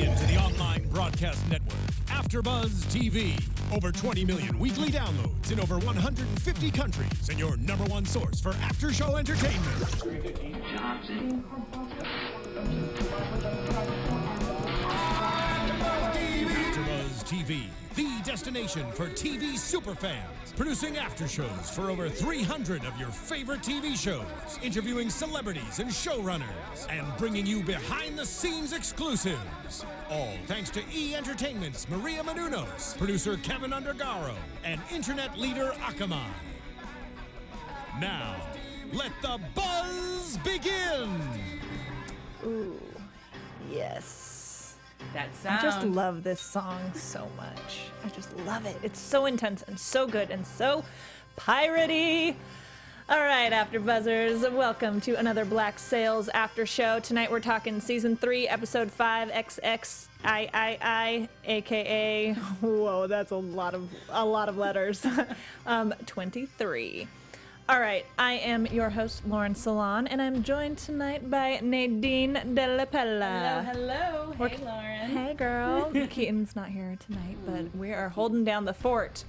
Egan to the online broadcast network, AFTERBUZZ TV. Over 20 million weekly downloads in over 150 countries, and your #1 source for after-show entertainment. AFTERBUZZ TV, the destination for TV superfans. Producing after-shows for over 300 of your favorite TV shows. Interviewing celebrities and showrunners. And bringing you behind-the-scenes exclusives. All thanks to E! Entertainment's Maria Menounos, producer Kevin Undergaro, and internet leader Akamai. Now, let the buzz begin! Ooh, yes. That sound. I just love this song so much. I just love it. It's so intense and so good and so piratey. All right, AfterBuzzers, welcome to another Black Sails after show. Tonight we're talking season 3, episode 5, XXIII, aka whoa, that's a lot of letters. 23. All right, I am your host, Lauren Salaun, and I'm joined tonight by Nadine, Della, Pelle. Hello. Hey, Lauren. Hey, girl. Keaton's not here tonight, but we are holding down the fort.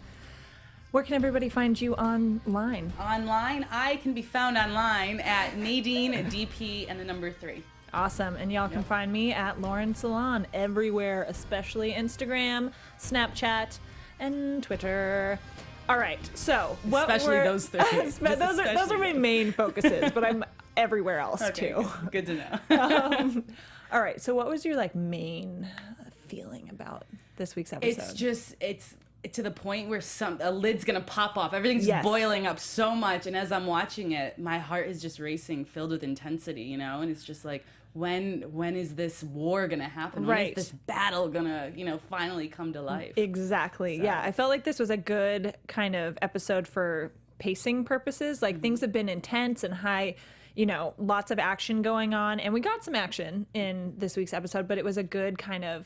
Where can everybody find you online? Online, I can be found online at Nadine, DP, and the number 3. Awesome. And y'all can find me at Lauren Salaun everywhere, especially Instagram, Snapchat, and Twitter. All right, so what especially those 3. those are my main focuses, but I'm everywhere else too. Good to know. All right, so what was your main feeling about this week's episode? It's to the point where a lid's gonna pop off. Everything's boiling up so much, and as I'm watching it, my heart is just racing, filled with intensity, and it's just like, when is this war gonna happen? When is this battle gonna, finally come to life? Exactly. So. Yeah, I felt like this was a good kind of episode for pacing purposes. Things have been intense and high, lots of action going on, and we got some action in this week's episode, but it was a good kind of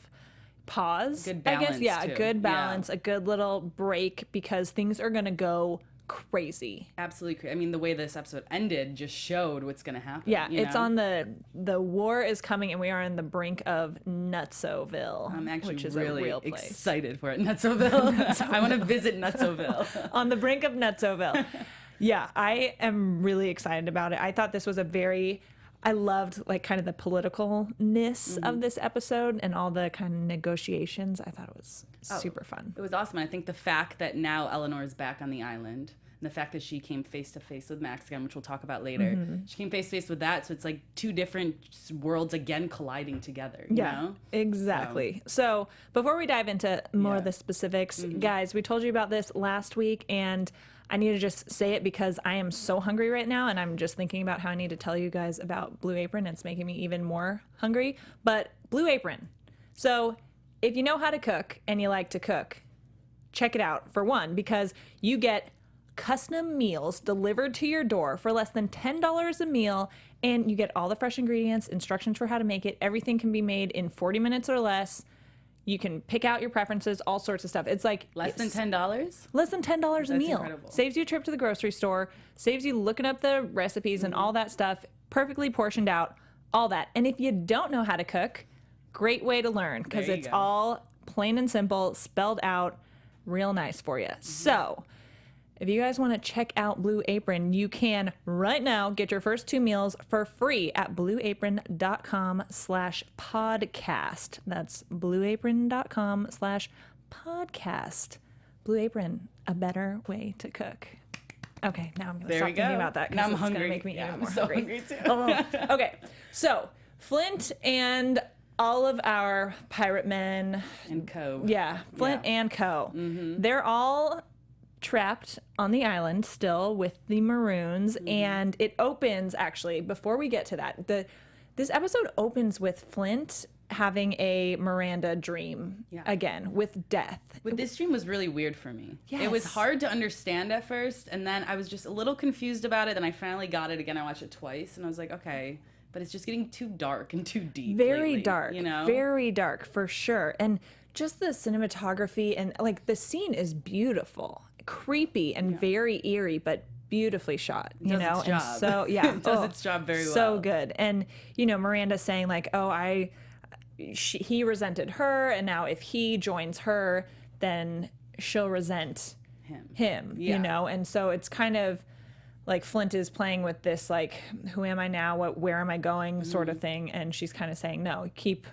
pause. Good balance, I guess. Yeah, too. A good balance, a good little break, because things are gonna go crazy. Absolutely crazy. I mean, the way this episode ended just showed what's going to happen. Yeah, it's on the war is coming, and we are on the brink of Nutsoville. I'm actually which is really a real place. excited for it. Nutsoville. I want to visit Nutsoville. On the brink of Nutsoville. Yeah, I am really excited about it. I thought this was I loved kind of the politicalness of this episode and all the kind of negotiations. I thought it was super fun. It was awesome. And I think the fact that now Eleanor is back on the island, and the fact that she came face to face with Max again, which we'll talk about later. She came face to face with that, so it's like two different worlds again colliding together. You know? Exactly. So before we dive into more of the specifics, guys, we told you about this last week, and I need to just say it because I am so hungry right now, and I'm just thinking about how I need to tell you guys about Blue Apron. It's making me even more hungry. But Blue Apron. So if you know how to cook and you like to cook, check it out, for one, because you get custom meals delivered to your door for less than $10 a meal, and you get all the fresh ingredients, instructions for how to make it. Everything can be made in 40 minutes or less. You can pick out your preferences, all sorts of stuff. It's like less than $10? Less than $10 a meal. Incredible. Saves you a trip to the grocery store, saves you looking up the recipes and all that stuff, perfectly portioned out, all that. And if you don't know how to cook, great way to learn, because it's all plain and simple, spelled out, real nice for you. So if you guys want to check out Blue Apron, you can right now get your first 2 meals for free at blueapron.com/podcast. That's blueapron.com/podcast. Blue Apron, a better way to cook. Okay, now I'm going to stop thinking about that, because it's going to make me even more hungry too. Okay, so Flint and all of our pirate men and co. Yeah, Flint and co. They're all trapped on the island still with the Maroons, and it opens, actually, before we get to that, this episode opens with Flint having a Miranda dream again with death. But this dream was really weird for me. Yes. It was hard to understand at first, and then I was just a little confused about it, and I finally got it again. I watched it twice, and I was like, okay, but it's just getting too dark and too deep Very lately, dark, very dark, for sure. And just the cinematography, and the scene is beautiful, creepy, and very eerie, but beautifully shot, you know? Its job. And so, it does its job very well. So good. And, Miranda saying he resented her, and now if he joins her, then she'll resent him, you know? And so it's kind of like Flint is playing with this, like, who am I now? Where am I going? Sort of thing. And she's kind of saying, no, keep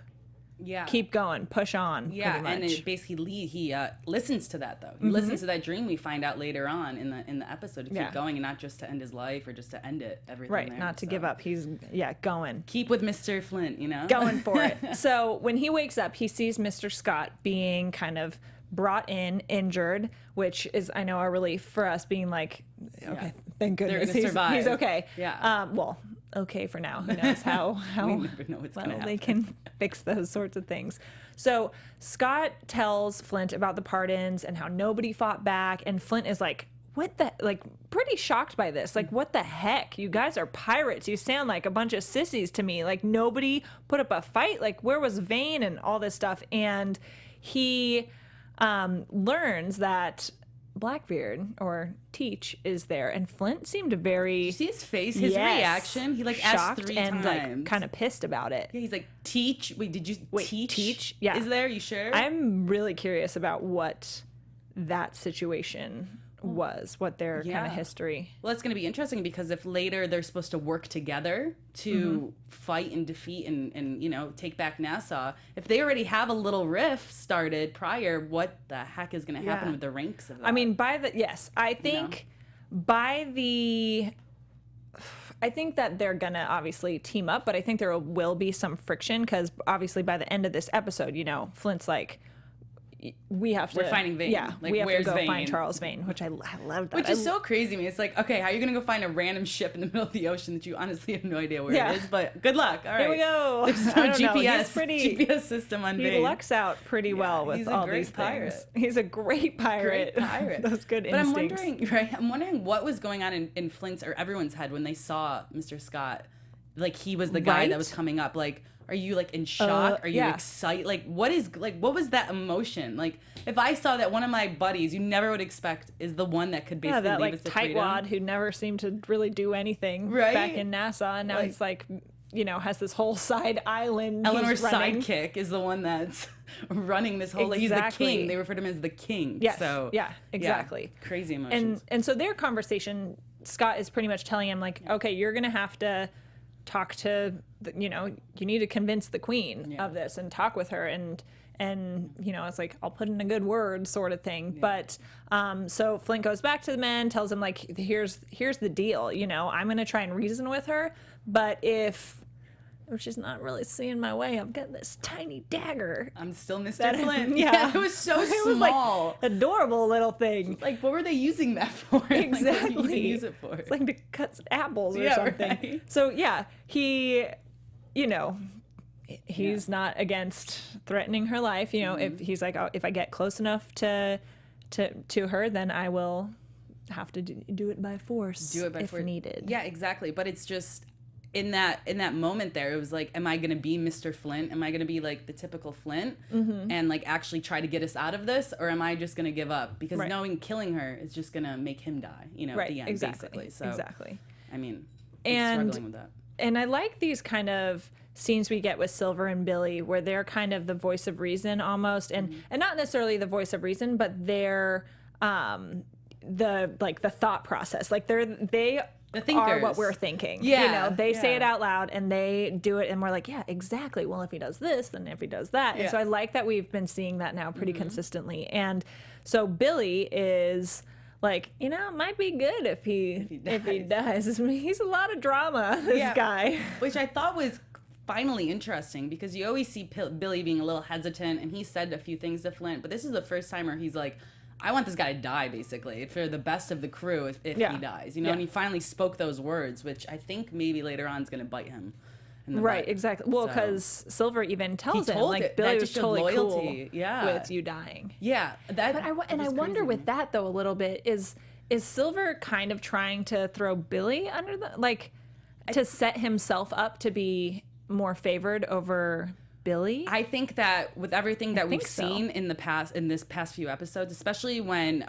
going, push on. Yeah, and it basically he listens to that, though. He listens to that dream we find out later on in the episode to keep going, and not just to end his life or just to end it, everything there. Not to give up. He's, going. Keep with Mr. Flint, you know? Going for it. So when he wakes up, he sees Mr. Scott being kind of brought in, injured, which is, I know, a relief for us, being like, okay, thank goodness he's okay. Yeah. Well, okay for now. Who knows how we never know what's gonna happen. They can fix those sorts of things. So Scott tells Flint about the pardons and how nobody fought back, and Flint is like, what the, like, pretty shocked by this. Like, what the heck? You guys are pirates. You sound like a bunch of sissies to me. Like, nobody put up a fight. Like, where was Vane and all this stuff? And he learns that Blackbeard, or Teach, is there, and Flint seemed very... Did you see his face? His reaction? He, like, asked 3 times. And, like, kind of pissed about it. Yeah, he's like, Teach? Wait, did you... Teach? Yeah. Is there? You sure? I'm really curious about what that situation was, what their kind of history. Well, it's going to be interesting, because if later they're supposed to work together to fight and defeat and you know, take back Nassau, if they already have a little rift started prior, what the heck is going to happen with the ranks of that? I mean, I think I think that they're going to obviously team up, but I think there will be some friction, because obviously by the end of this episode, you know, Flint's like, we're finding Vane. Yeah, like, we have to go Vane? Find Charles Vane, which I love that. Which is so crazy to me. It's like, okay, how are you going to go find a random ship in the middle of the ocean that you honestly have no idea where it is? But good luck. All right. Here we go. There's no GPS system on Vane. He lucks out pretty well with all these things. He's a great pirate. Great pirate. Those good but instincts. I'm wondering what was going on in Flint's or everyone's head when they saw Mr. Scott. Like, he was the guy that was coming up. Like, are you, like, in shock? Are you excited? Like, what was that emotion? Like, if I saw that one of my buddies you never would expect is the one that could basically leave us to freedom. tightwad who never seemed to really do anything back in Nassau, and now he's like, you know, has this whole side island. Eleanor's sidekick is the one that's running this whole. He's the king. They refer to him as the king. Yes. So exactly. Yeah, crazy emotions. And so their conversation, Scott is pretty much telling him, like, okay, you're gonna have to talk to, you know, you need to convince the queen of this and talk with her, and you know, it's like, I'll put in a good word sort of thing. But so Flint goes back to the men, tells him, like, here's the deal, you know, I'm gonna try and reason with her, but if she's not really seeing my way, I've got this tiny dagger. I'm still Mr. Flint. Yeah, it was so small. It was like adorable little thing. Like, what were they using that for? Exactly. Like, what did you use it for? It's like to cut apples or something. Right. So he, you know, he's not against threatening her life. You know, if he's like, oh, if I get close enough to her, then I will have to do it by force. If needed. Yeah, exactly. But it's just, in that moment there, it was like, am I gonna be Mr. Flint? Am I gonna be like the typical Flint and like actually try to get us out of this, or am I just gonna give up? Because knowing killing her is just gonna make him die, you know, at the end, basically. So I mean, I'm struggling with that. And I like these kind of scenes we get with Silver and Billy, where they're kind of the voice of reason almost, and not necessarily the voice of reason, but they're the thought process. Like they are what we're thinking. Yeah. You know, they say it out loud and they do it, and we're like, yeah, exactly. Well, if he does this, then if he does that. And so I like that we've been seeing that now pretty consistently. And so Billy is like, you know, it might be good if he dies. He's a lot of drama, this guy. Which I thought was finally interesting, because you always see Billy being a little hesitant, and he said a few things to Flint, but this is the first time where he's like, I want this guy to die, basically, for the best of the crew if he dies, you know, and he finally spoke those words, which I think maybe later on is going to bite him. Right, exactly. Well, because Silver even tells him, like, Billy was totally loyalty. Cool with you dying. Yeah. I wonder with that, though, a little bit, is Silver kind of trying to throw Billy under to set himself up to be more favored over Billy? I think that with everything that we've seen in this past few episodes, especially when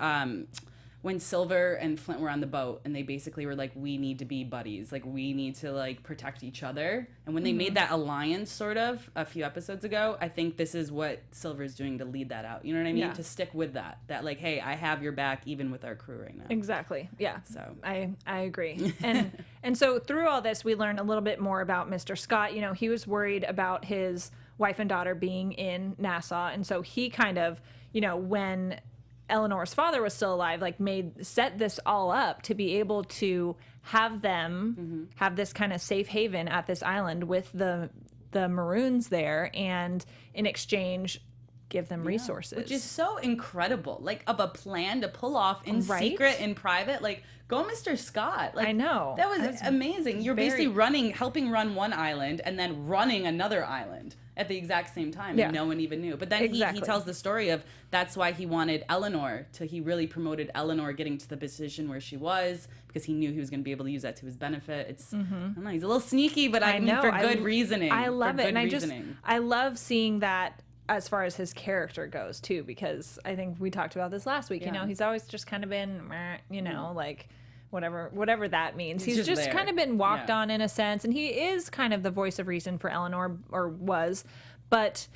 when Silver and Flint were on the boat and they basically were like, we need to be buddies. Like, we need to, like, protect each other. And when they made that alliance, sort of, a few episodes ago, I think this is what Silver's doing to lead that out. You know what I mean? Yeah. To stick with that. That, like, hey, I have your back even with our crew right now. Exactly. Yeah. So I agree. And so through all this, we learn a little bit more about Mr. Scott. You know, he was worried about his wife and daughter being in Nassau. And so he kind of, you know, when Eleanor's father was still alive, like set this all up to be able to have them have this kind of safe haven at this island with the Maroons there, and in exchange give them resources. Which is so incredible. Like, of a plan to pull off in secret, in private. Like, go Mr. Scott. Like, I know. That was amazing. You're basically helping run one island and then running another island at the exact same time, and no one even knew. But then he tells the story of that's why he wanted Eleanor he really promoted Eleanor getting to the position where she was, because he knew he was going to be able to use that to his benefit. It's I don't know, he's a little sneaky, but I mean, for good reasoning. I love it, and I love seeing that as far as his character goes too, because I think we talked about this last week. You know, he's always just kind of been, you know, like whatever that means. He's just kind of been walked on in a sense, and he is kind of the voice of reason for Eleanor, or was, but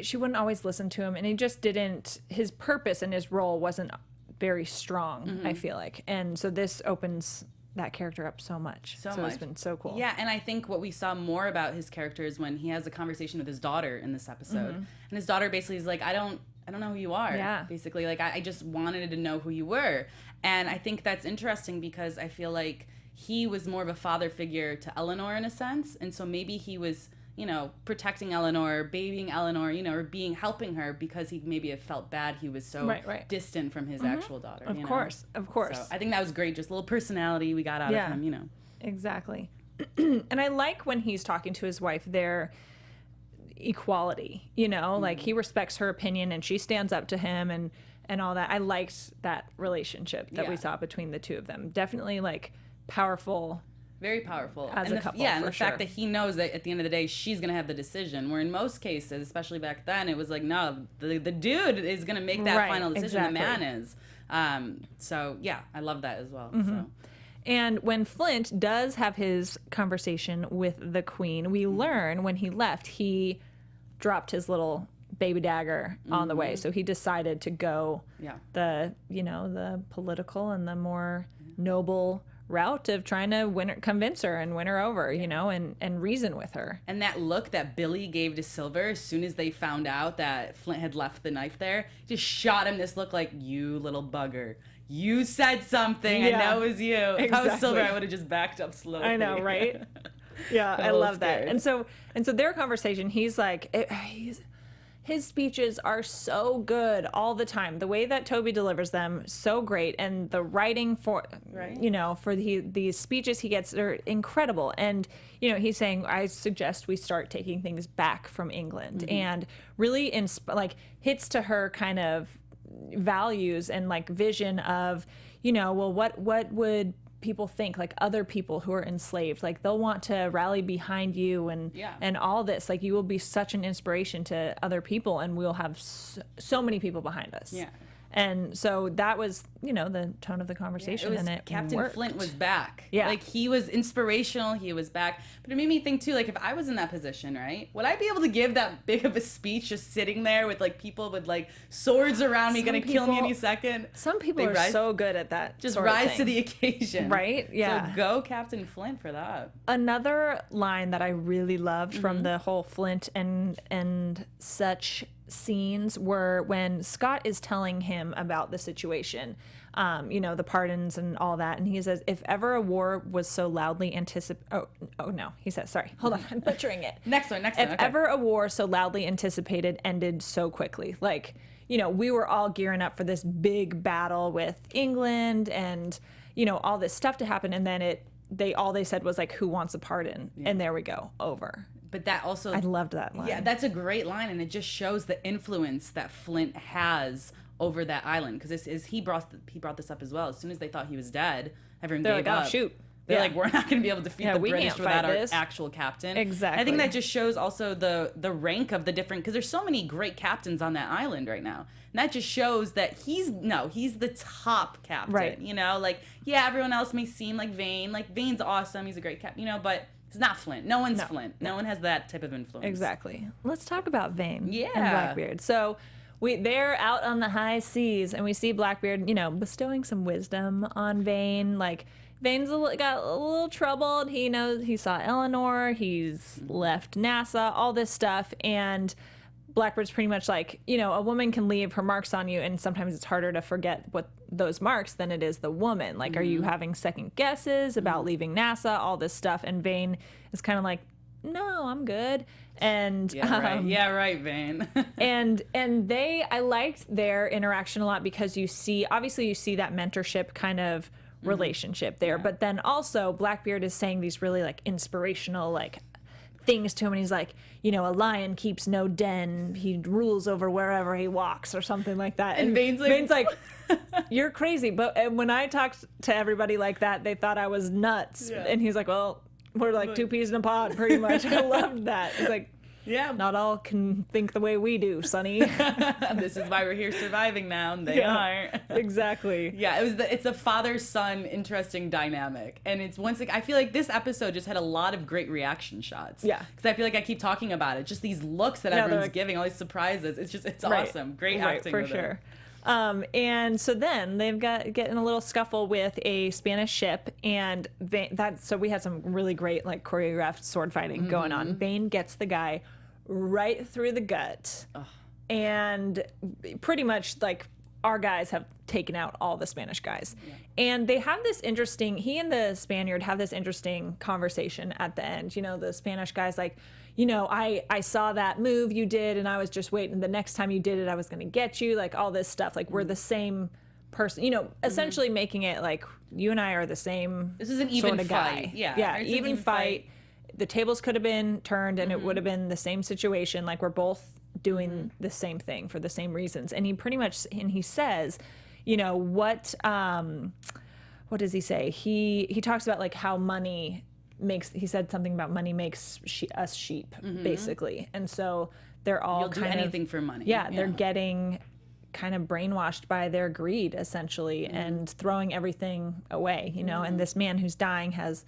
she wouldn't always listen to him, and he just didn't. His purpose and his role wasn't very strong. I feel like, and so this opens that character up so much. So it's been so cool. Yeah, and I think what we saw more about his character is when he has a conversation with his daughter in this episode, and his daughter basically is like, I don't know who you are. Yeah. Basically, like, I just wanted to know who you were. And I think that's interesting because I feel like he was more of a father figure to Eleanor in a sense. And so maybe he was, you know, protecting Eleanor, babying Eleanor, you know, or helping her because he maybe had felt bad he was so distant from his actual daughter. Of course. So I think that was great. Just a little personality we got out of him, you know. Exactly. And I like when he's talking to his wife, their equality, you know, like he respects her opinion and she stands up to him and all that. I liked that relationship that we saw between the two of them. Definitely like powerful. Very powerful. As a couple, and the fact that he knows that at the end of the day, she's going to have the decision. Where in most cases, especially back then, it was like, no, the dude is going to make that final decision. The man is. So, yeah, I love that as well. So. And when Flint does have his conversation with the Queen, we learn when he left, he dropped his little baby dagger on the way. So he decided to go the political and the more noble route of trying to convince her and win her over, you know, and reason with her. And that look that Billy gave to Silver as soon as they found out that Flint had left the knife there, just shot him this look like, you little bugger. You said something. I know it was you. Exactly. If I was Silver, I would have just backed up slowly. I know, right? Yeah, I love that. And so their conversation, he's like, his speeches are so good all the time. The way that Toby delivers them, so great. And the writing for, you know, for these speeches he gets are incredible. And, you know, he's saying, I suggest we start taking things back from England. And really, hits to her kind of values and, like, vision of, you know, well, what would people think, like other people who are enslaved, like they'll want to rally behind you and all this, like you will be such an inspiration to other people and we'll have so many people behind us. And so that was, you know, the tone of the conversation. And it Captain worked. Flint was back. Like he was inspirational. He was back. But it made me think too, like if I was in that position, right, would I be able to give that big of a speech just sitting there with like people with like swords around me going to kill me any second? Some people are so good at that. Just rise to the occasion. Right? Yeah. So go Captain Flint for that. Another line that I really loved from the whole Flint and such scenes were when Scott is telling him about the situation, you know, the pardons and all that, and he says, if ever a war was so loudly anticipated, he says, sorry, hold on, I'm butchering it. Next one. If ever a war so loudly anticipated ended so quickly, like, you know, we were all gearing up for this big battle with England and, you know, all this stuff to happen, and then all they said was like, who wants a pardon? And there we go, over. But that also, I loved that line. Yeah, that's a great line, and it just shows the influence that Flint has over that island. Because he brought this up as well. As soon as they thought he was dead, everyone gave up. Shoot. They're like, we're not going to be able to defeat the we British can't without fight our this. actual captain. Exactly. I think that just shows also the rank of the different, because there's so many great captains on that island right now. And that just shows that he's the top captain. Right. You know, like, yeah, everyone else may seem like Vane. Like, Vane's awesome. He's a great captain, you know, but it's not Flint. No one's Flint. No one has that type of influence. Exactly. Let's talk about Vane Yeah. and Blackbeard. So they're out on the high seas, and we see Blackbeard, you know, bestowing some wisdom on Vane. Like, Vane's got a little troubled. He knows he saw Eleanor. He's left NASA, all this stuff. And Blackbeard's pretty much like, you know, a woman can leave her marks on you, and sometimes it's harder to forget what those marks than it is the woman. Like, are you having second guesses about leaving NASA, all this stuff? And Vane is kind of like, no, I'm good. And yeah, right, Vane. and I liked their interaction a lot, because you see that mentorship kind of relationship there, but then also Blackbeard is saying these really like inspirational like things to him, and he's like, you know, a lion keeps no den, he rules over wherever he walks, or something like that. And Vane's like you're crazy. But when I talked to everybody like that, they thought I was nuts. And he's like, well, we're like two peas in a pod, pretty much. I loved that. It's like, yeah, not all can think the way we do, Sonny. This is why we're here surviving now, and they aren't. Exactly. Yeah, it's a father-son interesting dynamic, and it's I feel like this episode just had a lot of great reaction shots. Yeah, because I feel like I keep talking about it, just these looks that everyone's giving, all these surprises. It's awesome, great acting for sure. And so then they've getting a little scuffle with a Spanish ship, and so we had some really great like choreographed sword fighting going on. Vane gets the guy right through the gut, and pretty much like our guys have taken out all the Spanish guys. And they have this interesting, he and the Spaniard have this interesting conversation at the end. You know, the Spanish guy's like, you know, I saw that move you did, and I was just waiting. The next time you did it, I was going to get you, like all this stuff. Like, we're the same person, you know, essentially making it like you and I are the same. This is an even sort of fight. Guy. Yeah, even fight. The tables could have been turned, and it would have been the same situation. Like, we're both doing the same thing for the same reasons. And he pretty much, and he says, you know, what does he say? He talks about like how money makes, he said something about money makes us sheep, basically. And so they're all You'll do anything for money. Yeah, they're getting kind of brainwashed by their greed, essentially, and throwing everything away, you know. And this man who's dying has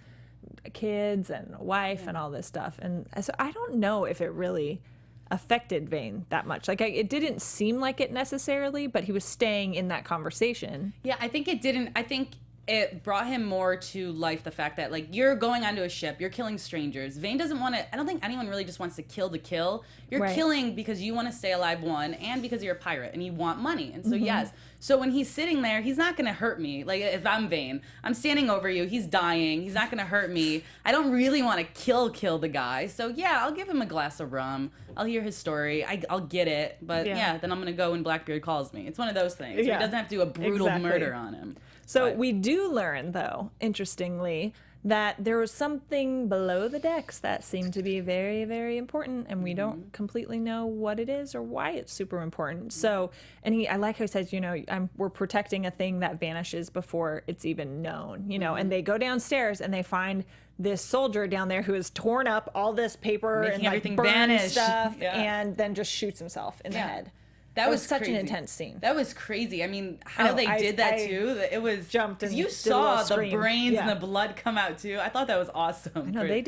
kids and a wife and all this stuff. And so I don't know if it really affected Vane that much. Like, it didn't seem like it necessarily, but he was staying in that conversation. Yeah, I think it didn't. I think it brought him more to life, the fact that, like, you're going onto a ship, you're killing strangers. Vane doesn't want to, I don't think anyone really just wants to kill to kill. You're killing because you want to stay alive, one, and because you're a pirate and you want money. And so, yes. So when he's sitting there, he's not going to hurt me. Like, if I'm Vane, I'm standing over you, he's dying, he's not going to hurt me. I don't really want to kill the guy. So, yeah, I'll give him a glass of rum. I'll hear his story. I'll get it. But, yeah, then I'm going to go when Blackbeard calls me. It's one of those things. Where he doesn't have to do a brutal murder on him. So we do learn, though, interestingly, that there was something below the decks that seemed to be very, very important, and we don't completely know what it is or why it's super important. So, and I like how he says, you know, we're protecting a thing that vanishes before it's even known, you know. And they go downstairs and they find this soldier down there who has torn up all this paper making and like everything burned vanish stuff, and then just shoots himself in the head. That was such crazy. an intense scene. That was crazy. I mean, how they did that too. It was jumped and you saw the brains and the blood come out too. I thought that was awesome. I know they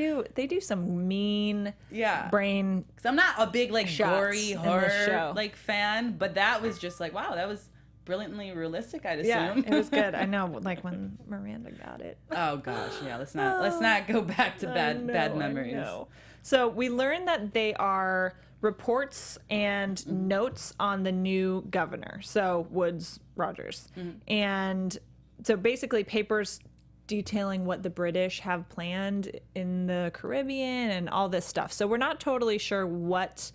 do some mean brain. Because I'm not a big like gory horror like fan, but that was just like, wow, that was brilliantly realistic. I'd assume. Yeah, it was good. I know, like when Miranda got it. Oh gosh, yeah. Let's not go back to bad memories. So we learned that they are reports and notes on the new governor, so Woodes Rogers. And so basically papers detailing what the British have planned in the Caribbean and all this stuff. So we're not totally sure what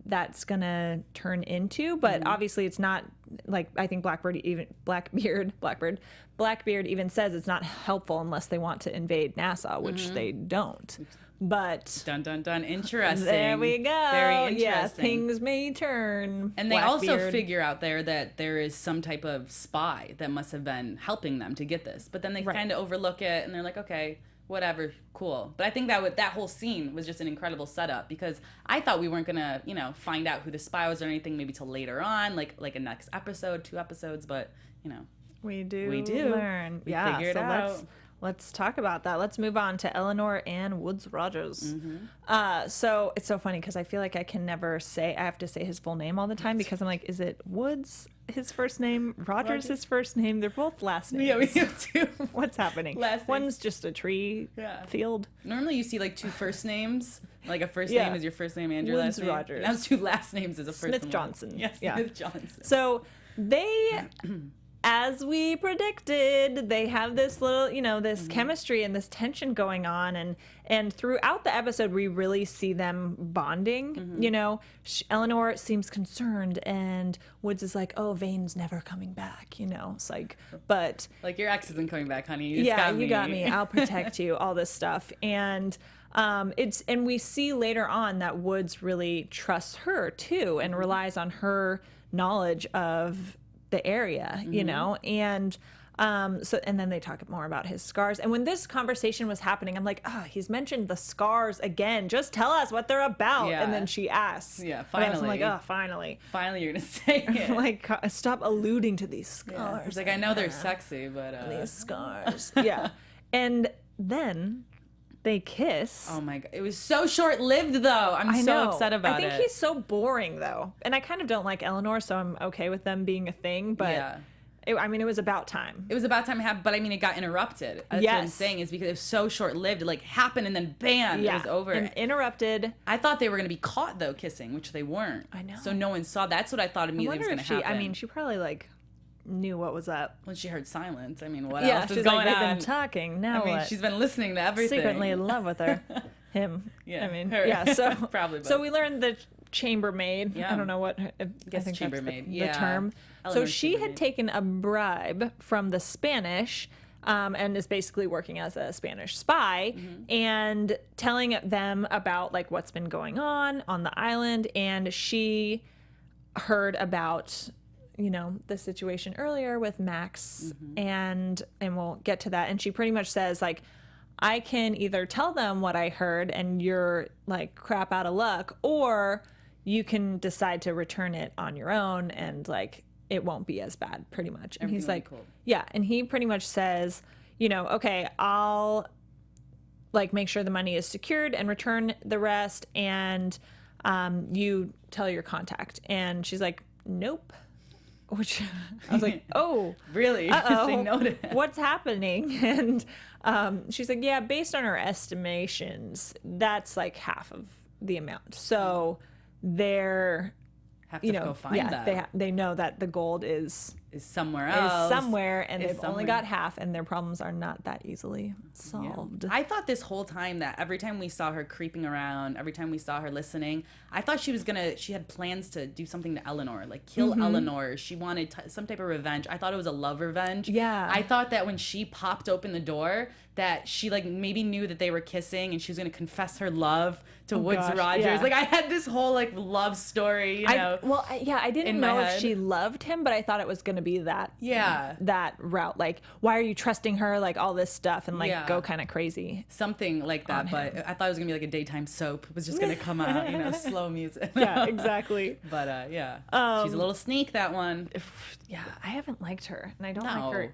that's gonna turn into, but obviously it's not like, I think Blackbeard even says it's not helpful unless they want to invade Nassau, which they don't. But dun dun dun, interesting. there we go. Very interesting. Yeah, things may turn. And they also Blackbeard. figure out there that there is some type of spy that must have been helping them to get this. But then they kind of overlook it, and they're like, okay, whatever, cool. But I think that whole scene was just an incredible setup, because I thought we weren't gonna, find out who the spy was or anything maybe till later on, like a next episode, 2 episodes. But we do learn. We figure it out. Let's talk about that. Let's move on to Eleanor and Woods Rogers. So it's so funny because I feel like I have to say his full name all the time, because I'm like, is it Woods his first name, Rogers his first name? They're both last names. Yeah, we have two. What's happening? One's just a tree field. Normally you see like 2 first names. Like a first name is your first name and your Woods last name. Rogers. Now 2 last names is a first Smith Johnson. Yes, Smith Johnson. So they, as we predicted, they have this little, this chemistry and this tension going on, and throughout the episode we really see them bonding. Eleanor seems concerned, and Woods is like, "Oh, Vane's never coming back." It's like, but like, your ex isn't coming back, honey. You got me. I'll protect you. All this stuff, and and we see later on that Woods really trusts her too, and relies on her knowledge of the area, and and then they talk more about his scars. And when this conversation was happening, I'm like, he's mentioned the scars again. Just tell us what they're about. And then she asks. Yeah, finally. I'm like, finally. Finally, you're gonna say it. Like, stop alluding to these scars. It's like, I know they're sexy, but these scars. Yeah. And then they kiss. Oh my god, it was so short-lived though. I'm so upset about it. I think he's so boring though, and I kind of don't like Eleanor, so I'm okay with them being a thing. But it was about time. It was about time to happen, but it got interrupted. That's what I'm saying, is because it was so short-lived. It happened and then bam, it was over. And interrupted. I thought they were gonna be caught though kissing, which they weren't. I know. So no one saw. That's what I thought immediately was gonna happen. She probably knew what was up when she heard silence. What else is going on? They've been talking. Now what? She's been listening to everything. Secretly in love with her. Him. Yeah. Her. So probably both. So we learned the chambermaid. Yeah. I don't know what. I think chambermaid. That's the term. Eleanor so she had taken a bribe from the Spanish. And is basically working as a Spanish spy, and telling them about what's been going on the island. And she heard about the situation earlier with Max, and we'll get to that. And she pretty much says, I can either tell them what I heard and you're crap out of luck, or you can decide to return it on your own, and it won't be as bad, pretty much. And he's like, cool. Yeah. And he pretty much says, okay, I'll make sure the money is secured and return the rest, and you tell your contact. And she's like, nope. Which I was like, oh, really? Uh-oh, no to it. What's happening? And she's like, yeah, based on our estimations, that's half of the amount. So they're have to go find that. They know that the gold is somewhere else. And they've only got half, and their problems are not that easily solved. Yeah. I thought this whole time that every time we saw her creeping around, every time we saw her listening, I thought she had plans to do something to Eleanor, kill Eleanor. She wanted some type of revenge. I thought it was a love revenge. Yeah. I thought that when she popped open the door, that she maybe knew that they were kissing, and she was going to confess her love to Woods Rogers. Yeah. I had this whole love story, I didn't know if she loved him, but I thought it was going to be that route. Why are you trusting her? All this stuff, and go kind of crazy. Something like that. But I thought it was going to be a daytime soap. It was just going to come out, slow music. Yeah, exactly. But she's a little sneak, that one. Yeah, I haven't liked her, and I don't like her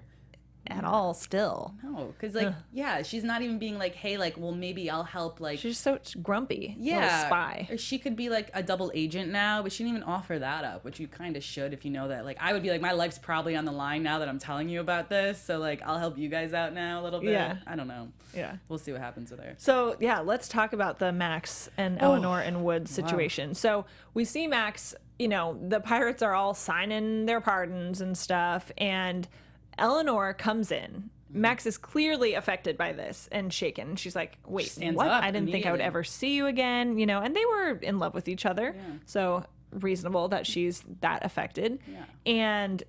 at all still. No, because she's not even being hey, well, maybe I'll help. She's so grumpy. Yeah, little spy. Or she could be a double agent now, but she didn't even offer that up, which you kind of should if you know that. I would be my life's probably on the line now that I'm telling you about this, so I'll help you guys out now a little bit. Yeah, I don't know. Yeah, we'll see what happens with her. So let's talk about the Max and Eleanor and Woods situation. Wow. So we see Max. The pirates are all signing their pardons and stuff, and Eleanor comes in. Max is clearly affected by this and shaken. She's like, wait, what? I didn't think I would ever see you again. And they were in love with each other. Yeah. So reasonable that she's that affected. Yeah. And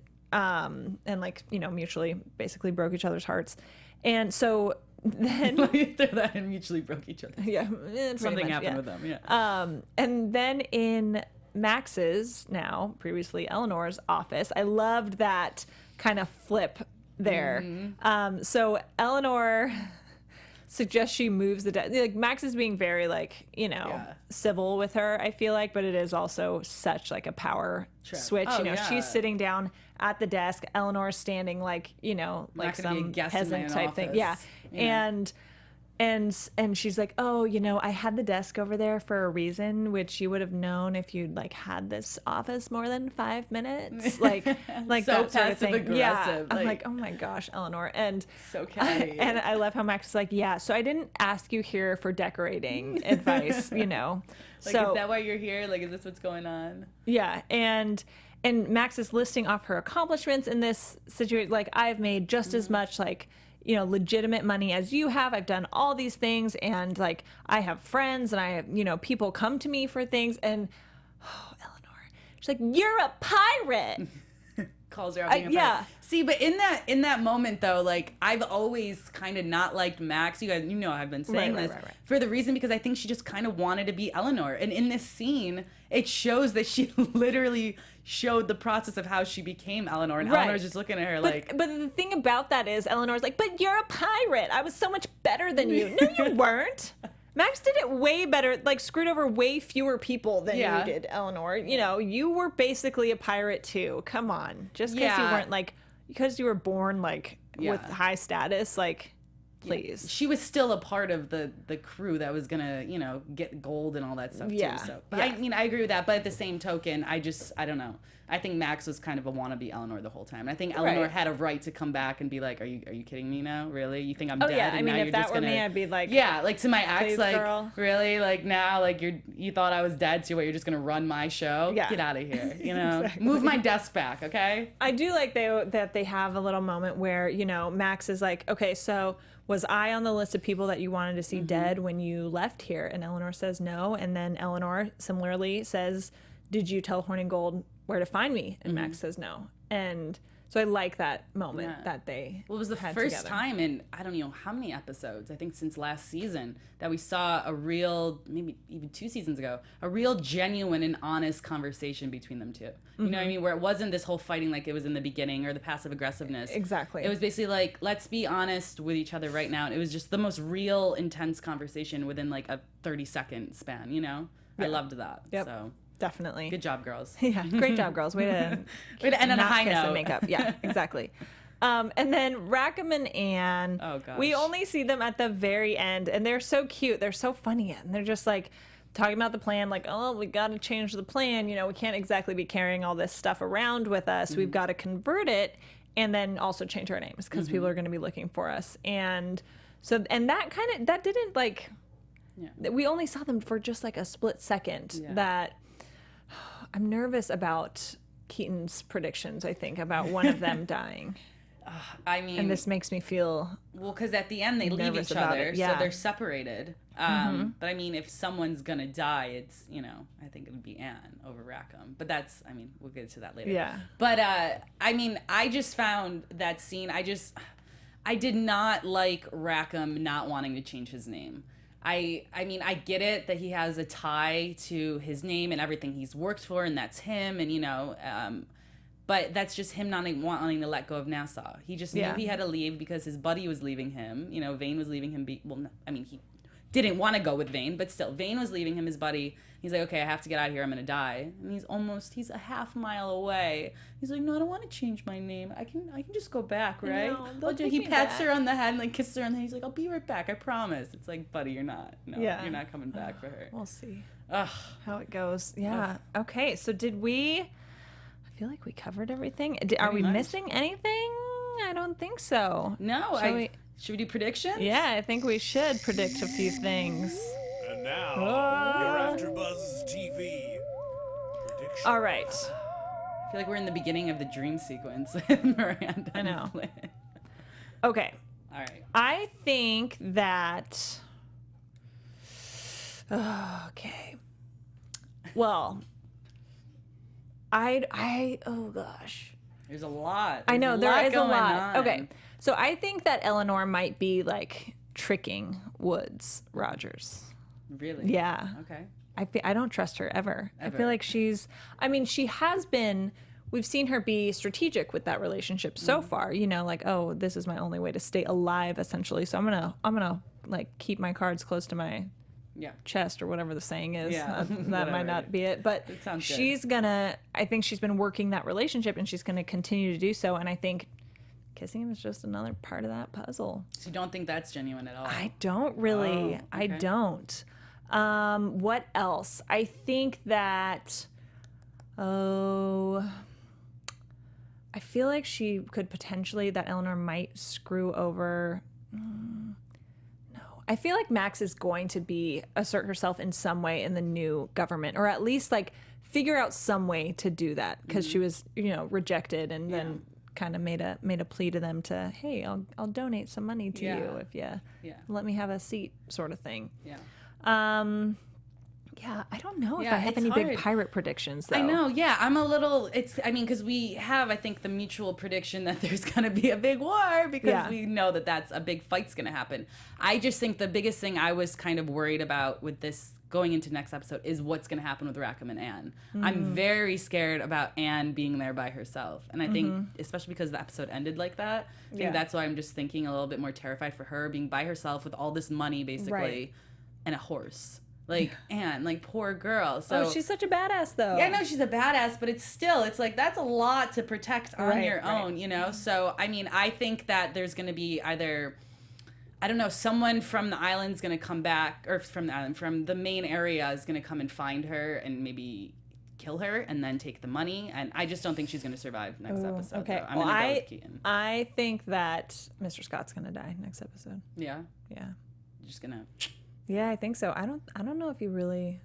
mutually basically broke each other's hearts. And so then that and mutually broke each other. Yeah, something happened with them. Yeah. And then in Max's, now previously Eleanor's office, I loved that kind of flip there. So Eleanor suggests she moves the desk. Like Max is being very civil with her, I feel like, but it is also such like a power switch. She's sitting down at the desk, Eleanor's standing like some peasant type thing. Yeah. And she's like, oh, I had the desk over there for a reason, which you would have known if you'd like had this office more than 5 minutes. Like so that sort of thing. Aggressive. Yeah. I'm like, oh my gosh, Eleanor. And so catty. And I love how Max is like, yeah, so I didn't ask you here for decorating advice, Like, so, is that why you're here? Like, is this what's going on? Yeah. And Max is listing off her accomplishments in this situation. Like, I've made just as much legitimate money as you have. I've done all these things, and like I have friends, and I have, people come to me for things. And Eleanor, she's like, you're a pirate. Calls her out being a pirate. Yeah. See, but in that moment though, like I've always kind of not liked Max. You guys, I've been saying this for the reason because I think she just kind of wanted to be Eleanor. And in this scene, it shows that she literally showed the process of how she became Eleanor, and Eleanor's just looking at her but the thing about that is Eleanor's like, but you're a pirate. I was so much better than you. No, you weren't. Max did it way better, like screwed over way fewer people than you did, Eleanor. You were basically a pirate too. Come on. Just because you weren't because you were born with high status, please. Yeah. She was still a part of the crew that was gonna, get gold and all that stuff too. So, but I agree with that. But at the same token, I don't know. I think Max was kind of a wannabe Eleanor the whole time. I think Eleanor had a right to come back and be like, "Are you kidding me now? Really? You think I'm dead?" Yeah. And if that were me, I'd be like, like to my ex, like, girl. really, like now, like you thought I was dead, so you're just gonna run my show? Yeah. Get out of here. Exactly. Move my desk back, okay? I do like that they have a little moment where Max is like, okay, so was I on the list of people that you wanted to see dead when you left here? And Eleanor says no. And then Eleanor similarly says, did you tell Hornigold where to find me? And Max says no. And so I like that moment that they Well, it was the first time in, I don't know how many episodes, I think since last season, that we saw a real, maybe even 2 seasons ago, a real genuine and honest conversation between them two. You know what I mean? Where it wasn't this whole fighting like it was in the beginning or the passive aggressiveness. Exactly. It was basically like, let's be honest with each other right now. And it was just the most real, intense conversation within like a 30-second span, Yeah. I loved that. Yep. So. Definitely. Good job, girls. Yeah, great job, girls. Way to end on a high kiss note. and makeup. Yeah, exactly. And then Rackham and Anne. Oh, gosh. We only see them at the very end, and they're so cute. They're so funny, and they're just like talking about the plan. Like, oh, we got to change the plan. We can't exactly be carrying all this stuff around with us. We've got to convert it, and then also change our names because people are going to be looking for us. And so, and that didn't like. Yeah. We only saw them for just like a split second. Yeah. That. I'm nervous about Keaton's predictions, I think, about one of them dying. And this makes me feel well, because at the end they leave each other, so they're separated. But I mean, if someone's gonna die, it's I think it would be Anne over Rackham. But that's, we'll get to that later. Yeah. But I just found that scene. I did not like Rackham not wanting to change his name. I mean, I get it that he has a tie to his name and everything he's worked for, and that's him, and but that's just him not wanting to let go of Nassau. He just knew he had to leave because his buddy was leaving him. Vane was leaving him. He didn't want to go with Vane, but still, Vane was leaving him, his buddy. He's like, okay, I have to get out of here. I'm going to die. And he's a half mile away. He's like, no, I don't want to change my name. I can just go back, right? No, he pats her on the head and like kisses her on the head. He's like, I'll be right back. I promise. It's like, buddy, you're not. No, you're not coming back for her. We'll see Ugh. how it goes. Yeah. Ugh. Okay. So did we, I feel like we covered everything. Are we missing anything? I don't think so. No. Should we do predictions? Yeah, I think we should predict a few things. And now, your AfterBuzz TV prediction. All right. I feel like we're in the beginning of the dream sequence with Miranda. I know. Okay. All right. I think that... Okay. Well, oh gosh. There's a lot. I know, there is a lot. On. Okay. So I think that Eleanor might be like tricking Woods Rogers. Really? Yeah. Okay. I don't trust her ever. I feel like she has been, we've seen her be strategic with that relationship so far, you know, like, oh, this is my only way to stay alive, essentially. So I'm gonna like keep my cards close to my chest, or whatever the saying is. Yeah. That might not be it, but she's gonna, I think she's been working that relationship, and she's gonna continue to do so. And I think kissing him is just another part of that puzzle. So you don't think that's genuine at all? I don't really. Oh, I don't. What else? I think that, I feel like she could potentially, that Eleanor might screw over. No. I feel like Max is going to assert herself in some way in the new government, or at least like figure out some way to do that, because she was, you know, rejected, and then kind of made a plea to them to, hey, I'll donate some money to you if you let me have a seat, sort of thing. Yeah. I don't know if I have any big pirate predictions, though. I know, I'm a little, because we have, I think, the mutual prediction that there's going to be a big war, because we know that that's a big fight's going to happen. I just think the biggest thing I was kind of worried about with this going into next episode is what's going to happen with Rackham and Anne. I'm very scared about Anne being there by herself. And I think, especially because the episode ended like that, I think that's why I'm just thinking a little bit more terrified for her being by herself with all this money, basically, and a horse. Like, Anne, like, poor girl. So she's such a badass, though. Yeah, I know she's a badass, but it's like, that's a lot to protect on your own, you know? So, I mean, I think that there's going to be either, I don't know, someone from the island's going to come back, or from the island, from the main area is going to come and find her and maybe kill her and then take the money. And I just don't think she's going to survive next episode. Okay. I'm going to go with Keaton. I think that Mr. Scott's going to die next episode. Yeah? Yeah. You're just going to... Yeah, I think so. I don't know if he really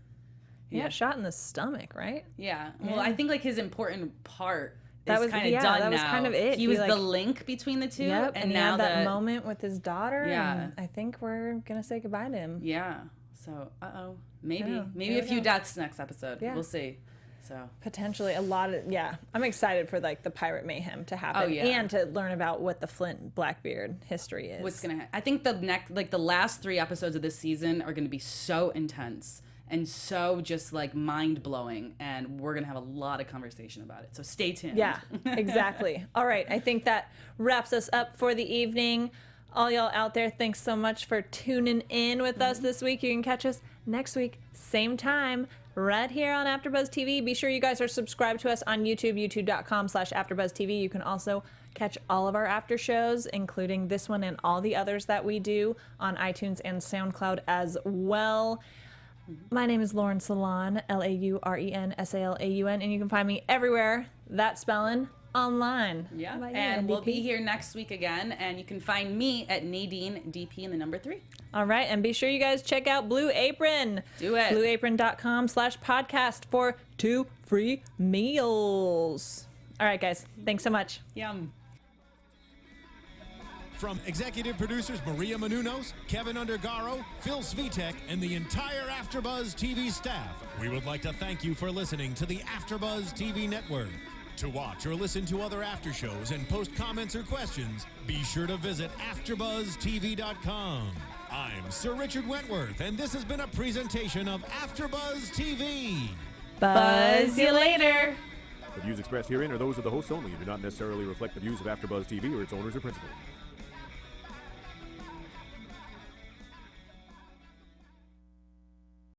got shot in the stomach, right? Yeah. Well, I think like his important part is kind of done now. That was kind of it. He was the link between the two. Yep, and now that moment with his daughter. Yeah. And I think we're gonna say goodbye to him. Yeah. So maybe a few deaths next episode. Yeah. We'll see. So potentially a lot of I'm excited for like the pirate mayhem to happen and to learn about what the Flint Blackbeard history is. What's gonna I think the last 3 episodes of this season are gonna be so intense and so just like mind blowing, and we're gonna have a lot of conversation about it. So stay tuned. Yeah, exactly. All right, I think that wraps us up for the evening. All y'all out there, thanks so much for tuning in with us this week. You can catch us next week, same time, right here on AfterBuzz TV. Be sure you guys are subscribed to us on YouTube, youtube.com/AfterBuzzTV. You can also catch all of our after shows, including this one and all the others that we do, on iTunes and SoundCloud as well. My name is Lauren Salaun, LaurenSalaun, and you can find me everywhere, that spelling, online. Yeah, and we'll be here next week again, and you can find me at Nadine, DP, and the number 3. All right, and be sure you guys check out Blue Apron. Do it. BlueApron.com/podcast for 2 free meals. All right, guys, thanks so much. Yum. From executive producers Maria Menounos, Kevin Undergaro, Phil Svitek, and the entire AfterBuzz TV staff, we would like to thank you for listening to the AfterBuzz TV network. To watch or listen to other after shows and post comments or questions, be sure to visit AfterBuzzTV.com. I'm Sir Richard Wentworth, and this has been a presentation of AfterBuzz TV. Buzz you later. The views expressed herein are those of the hosts only and do not necessarily reflect the views of AfterBuzz TV or its owners or principals.